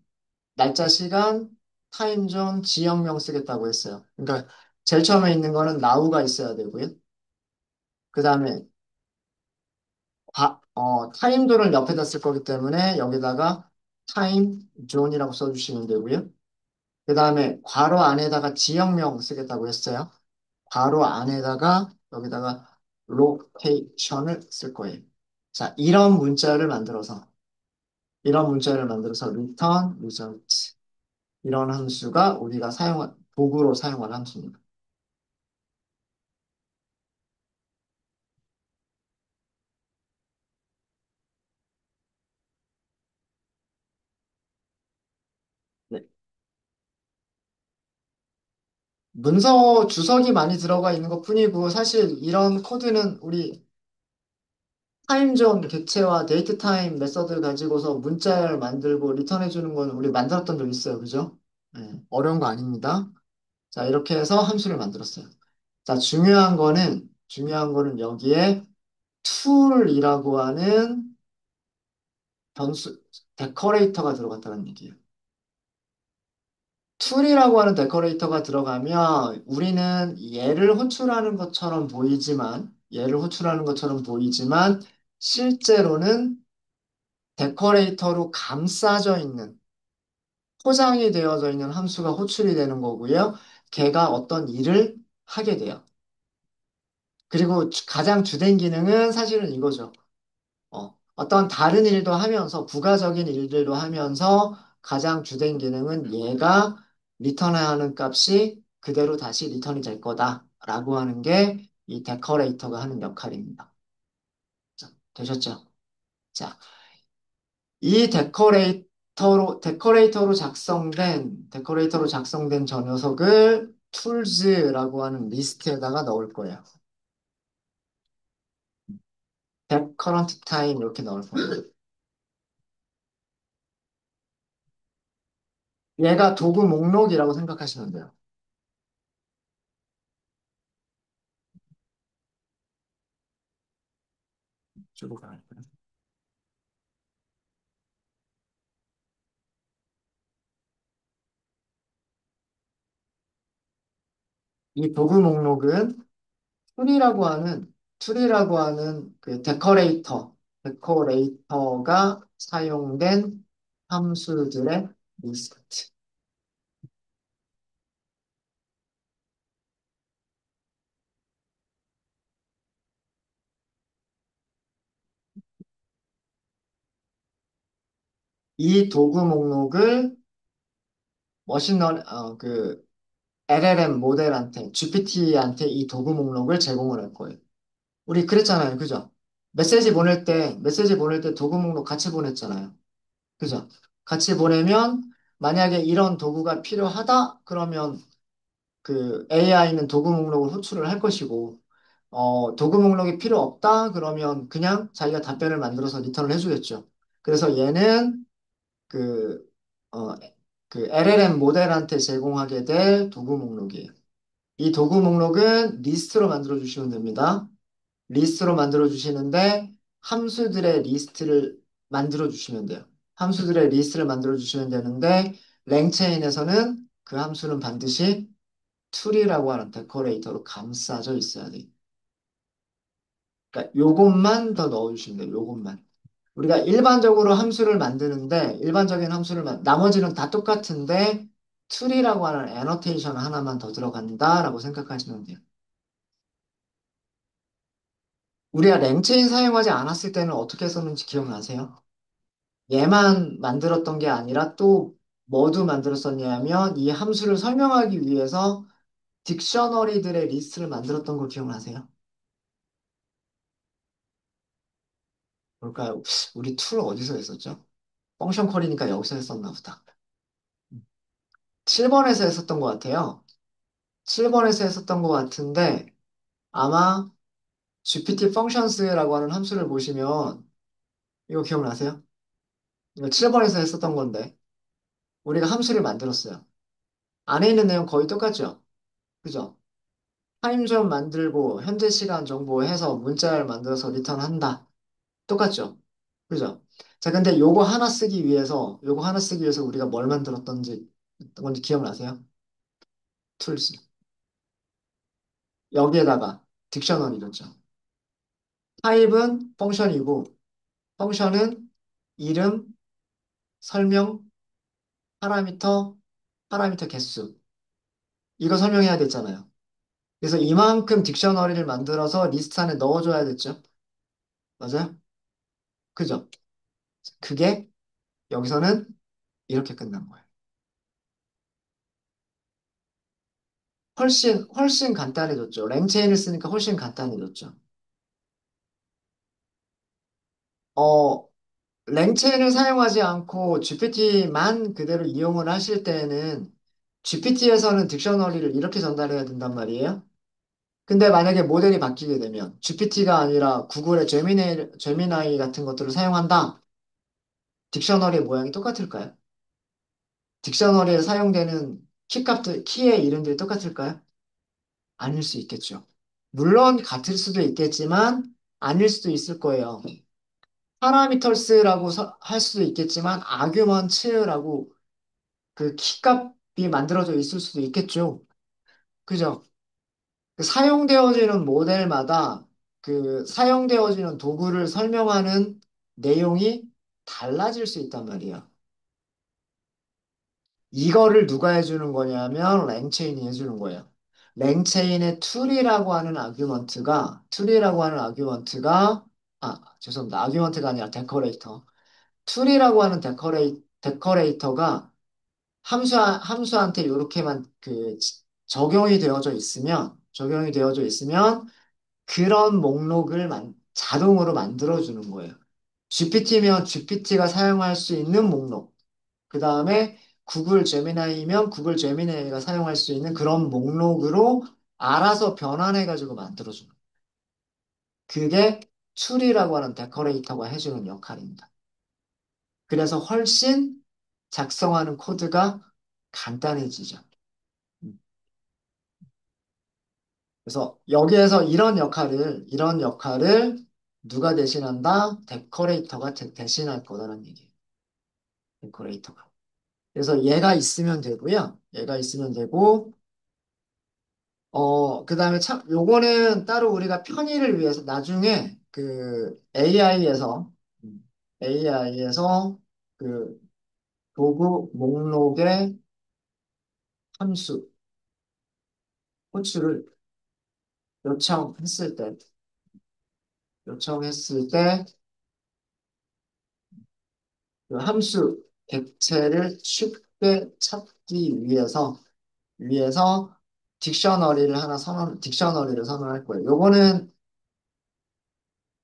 날짜, 시간, 타임존, 지역명 쓰겠다고 했어요. 그러니까, 제일 처음에 있는 거는 now가 있어야 되고요. 그 다음에, 타임존을 옆에다 쓸 거기 때문에, 여기다가 타임존이라고 써주시면 되고요. 그 다음에, 괄호 안에다가 지역명 쓰겠다고 했어요. 괄호 안에다가, 여기다가, 로케이션을 쓸 거예요. 자, 이런 문자를 만들어서 return result 이런 함수가 우리가 도구로 사용한 함수입니다. 네. 문서 주석이 많이 들어가 있는 것뿐이고 사실 이런 코드는 우리 타임존 객체와 데이트 타임 메서드를 가지고서 문자를 만들고 리턴해 주는 건 우리 만들었던 적 있어요. 그죠? 네, 어려운 거 아닙니다. 자, 이렇게 해서 함수를 만들었어요. 자, 중요한 거는 여기에 툴이라고 하는 변수, 데코레이터가 들어갔다는 얘기예요. 툴이라고 하는 데코레이터가 들어가면 우리는 얘를 호출하는 것처럼 보이지만 실제로는 데코레이터로 감싸져 있는 포장이 되어져 있는 함수가 호출이 되는 거고요. 걔가 어떤 일을 하게 돼요. 그리고 가장 주된 기능은 사실은 이거죠. 어떤 다른 일도 하면서, 부가적인 일들도 하면서 가장 주된 기능은 얘가 리턴해야 하는 값이 그대로 다시 리턴이 될 거다라고 하는 게 이 데커레이터가 하는 역할입니다. 자, 되셨죠? 자, 이 데커레이터로 작성된 저 녀석을 툴즈라고 하는 리스트에다가 넣을 거예요. current time 이렇게 넣을 거예요. 얘가 도구 목록이라고 생각하시면 돼요. 쭉 갈게요. 이 도구 목록은 툴이라고 하는 그 데커레이터가 사용된 함수들의 리스트. 이 도구 목록을 그 LLM 모델한테, GPT한테 이 도구 목록을 제공을 할 거예요. 우리 그랬잖아요. 그죠? 메시지 보낼 때 도구 목록 같이 보냈잖아요. 그죠? 같이 보내면 만약에 이런 도구가 필요하다? 그러면 그 AI는 도구 목록을 호출을 할 것이고, 도구 목록이 필요 없다? 그러면 그냥 자기가 답변을 만들어서 리턴을 해주겠죠. 그래서 얘는 그, 어, 그 LLM 모델한테 제공하게 될 도구 목록이에요. 이 도구 목록은 리스트로 만들어 주시면 됩니다. 리스트로 만들어 주시는데 함수들의 리스트를 만들어 주시면 돼요. 함수들의 리스트를 만들어 주시면 되는데 랭체인에서는 그 함수는 반드시 툴이라고 하는 데코레이터로 감싸져 있어야 돼요. 그러니까 요것만 더 넣어주시면 돼요. 요것만. 우리가 일반적인 나머지는 다 똑같은데 툴이라고 하는 애너테이션 하나만 더 들어간다라고 생각하시면 돼요. 우리가 랭체인 사용하지 않았을 때는 어떻게 썼는지 기억나세요? 얘만 만들었던 게 아니라 또 뭐도 만들었었냐면 이 함수를 설명하기 위해서 딕셔너리들의 리스트를 만들었던 거 기억나세요? 뭘까요? 우리 툴 어디서 했었죠? 펑션 컬이니까 여기서 했었나 보다. 7번에서 했었던 것 같아요. 7번에서 했었던 것 같은데 아마 GPT functions라고 하는 함수를 보시면 이거 기억나세요? 이거 7번에서 했었던 건데 우리가 함수를 만들었어요. 안에 있는 내용 거의 똑같죠? 그죠? 타임존 만들고 현재 시간 정보해서 문자를 만들어서 리턴한다. 똑같죠? 그죠? 자, 근데 요거 하나 쓰기 위해서 우리가 뭘 만들었던지 건지 기억나세요? 툴스. 여기에다가 딕셔너리 줬죠. 타입은 펑션이고 펑션은 이름, 설명, 파라미터, 파라미터 개수. 이거 설명해야 됐잖아요. 그래서 이만큼 딕셔너리를 만들어서 리스트 안에 넣어줘야 됐죠. 맞아요? 그죠? 그게 여기서는 이렇게 끝난 거예요. 훨씬 간단해졌죠. 랭체인을 쓰니까 훨씬 간단해졌죠. 어, 랭체인을 사용하지 않고 GPT만 그대로 이용을 하실 때에는 GPT에서는 딕셔너리를 이렇게 전달해야 된단 말이에요. 근데 만약에 모델이 바뀌게 되면 GPT가 아니라 구글의 제미나이 같은 것들을 사용한다. 딕셔너리의 모양이 똑같을까요? 딕셔너리에 사용되는 키의 이름들이 똑같을까요? 아닐 수 있겠죠. 물론 같을 수도 있겠지만 아닐 수도 있을 거예요. 파라미터스라고 할 수도 있겠지만 아규먼츠라고 그 키값이 만들어져 있을 수도 있겠죠. 그죠? 그 사용되어지는 모델마다 그 사용되어지는 도구를 설명하는 내용이 달라질 수 있단 말이에요. 이거를 누가 해주는 거냐면 랭체인이 해주는 거예요. 랭체인의 툴이라고 하는 아규먼트가 죄송합니다. 아규먼트가 아니라 데코레이터. 툴이라고 하는 데코레이터가 함수한테 이렇게만 적용이 되어져 있으면 그런 목록을 자동으로 만들어주는 거예요. GPT면 GPT가 사용할 수 있는 목록. 그 다음에 구글 제미나이면 구글 제미나이가 사용할 수 있는 그런 목록으로 알아서 변환해가지고 만들어주는 거예요. 그게 툴이라고 하는 데코레이터가 해주는 역할입니다. 그래서 훨씬 작성하는 코드가 간단해지죠. 음. 그래서 여기에서 이런 역할을 누가 대신한다? 데코레이터가 대신할 거다라는 얘기예요. 데코레이터가. 그래서 얘가 있으면 되고요. 얘가 있으면 되고, 그 다음에 참, 요거는 따로 우리가 편의를 위해서 나중에 그 AI에서 그 도구 목록의 함수, 호출을 요청했을 때, 요청했을 때 그 함수 객체를 쉽게 찾기 위해서 딕셔너리를 선언할 거예요. 요거는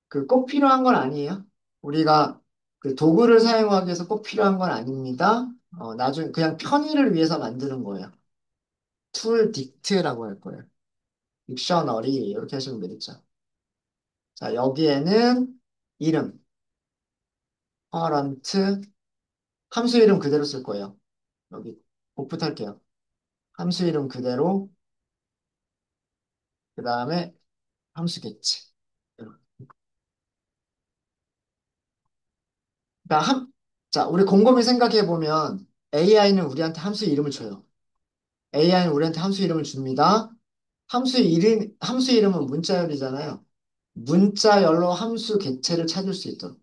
그 꼭 필요한 건 아니에요. 우리가 그 도구를 사용하기 위해서 꼭 필요한 건 아닙니다. 나중에 그냥 편의를 위해서 만드는 거예요. 툴 딕트라고 할 거예요. 딕셔너리 이렇게 하시면 되겠죠. 자, 여기에는 이름, 커런트, 함수 이름 그대로 쓸 거예요. 여기 복붙 할게요. 함수 이름 그대로, 그 다음에 함수 객체. 그러니까 자, 우리 곰곰이 생각해 보면 AI는 우리한테 함수 이름을 줘요. AI는 우리한테 함수 이름을 줍니다. 함수 이름은 문자열이잖아요. 문자열로 함수 객체를 찾을 수 있도록.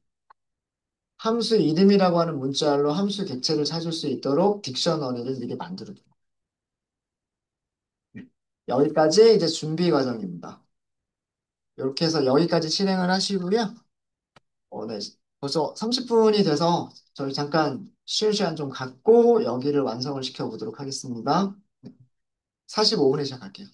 함수 이름이라고 하는 문자열로 함수 객체를 찾을 수 있도록 딕셔너리를 미리 만들어줘요. 여기까지 이제 준비 과정입니다. 이렇게 해서 여기까지 실행을 하시고요. 네. 벌써 30분이 돼서 저희 잠깐 쉬는 시간 좀 갖고 여기를 완성을 시켜보도록 하겠습니다. 45분에 시작할게요.